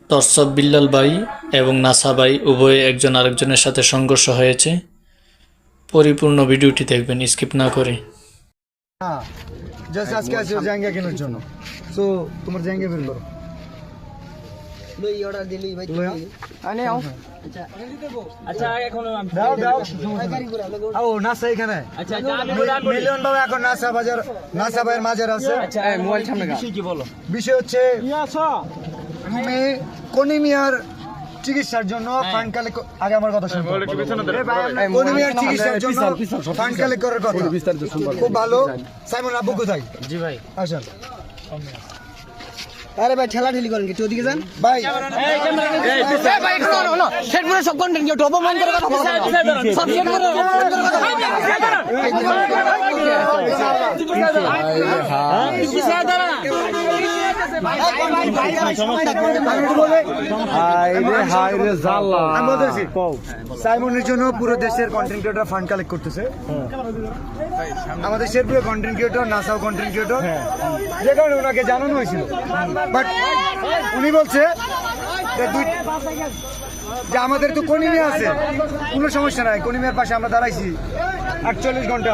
তরসব বিল্লাল ভাই এবং নাসা ভাই উভয়ে একজন আরেকজনের সাথে সংঘর্ষ হয়েছে। পরিপূর্ণ ভিডিওটি দেখবেন স্কিপ না করে। জাস্ট আজকে আসো জায়গা কেনার জন্য, সো তোমার জায়গা বের করো। লই অর্ডার দিলি ভাই তুমি আনে আও। আচ্ছা এখন দাও দাও আও নাসা এখানে। আচ্ছা আমি মিলিয়ন বাবা এখন নাসা বাজার, নাসা ভাইয়ের মাজার আছে। আচ্ছা মোবাইল সামনে বিষয় কি বলো? বিষয় হচ্ছে তুমি কোনিমিয়ার চিকিৎসার জন্য ফান্ড কালেক্ট, আগে আমার কথা শুনুন। কোনিমিয়ার চিকিৎসার জন্য ফান্ড কালেক্ট করার কথা খুব ভালো। সাইমন আব্বু কোথায়? জি ভাই আসেন। আরে ভাই ঠেলা ঠেলি করেন কি ওদিকে যান ভাই। এই ভাই একটু হলো সেট করে সব কন্টেন্ট কি টপ অন করে কথা বলো, সব সেট করে সাইমনের জন্য পুরো দেশের কন্টেন্ট ক্রিয়েটর ফান্ড কালেক্ট করতেছে। আমাদের শেরপুরের কন্টেন্ট ক্রিয়েটর, নাসাও কন্টেন্ট ক্রিয়েটর, যে কারণে ওনাকে জানানো হয়েছিল। বাট উনি বলছে যে আমাদের তো কোনিমিয়া আছে, কোনো সমস্যা নাই, কোনিমিয়ার পাশে আমরা দাঁড়াইছি 48 ঘন্টা।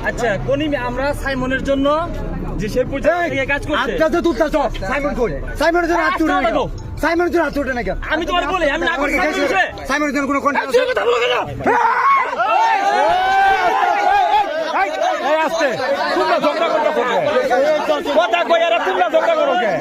আচ্ছা কোনিমিয়া আমরা সাইমনের জন্য যে শেরপুর থেকে কাজ করছে। আচ্ছা তো তুই তো সাইমন কই? সাইমনের জন্য হাত তুলে নাও, সাইমনের জন্য হাত তুলে না কেন? আমি তোমার বলি আমি না করি সাইমনের জন্য কোনো কন্টেন্ট আছে? এই আস্তে তোমরা ঝগড়া করতে হবে, কথা কই আর তোমরা ঝগড়া করো কে?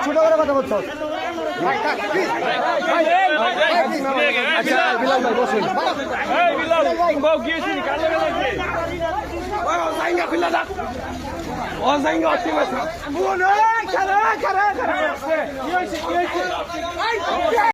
ছোট করে কথা বলছো। আচ্ছা বিলাল ভাই বসুন।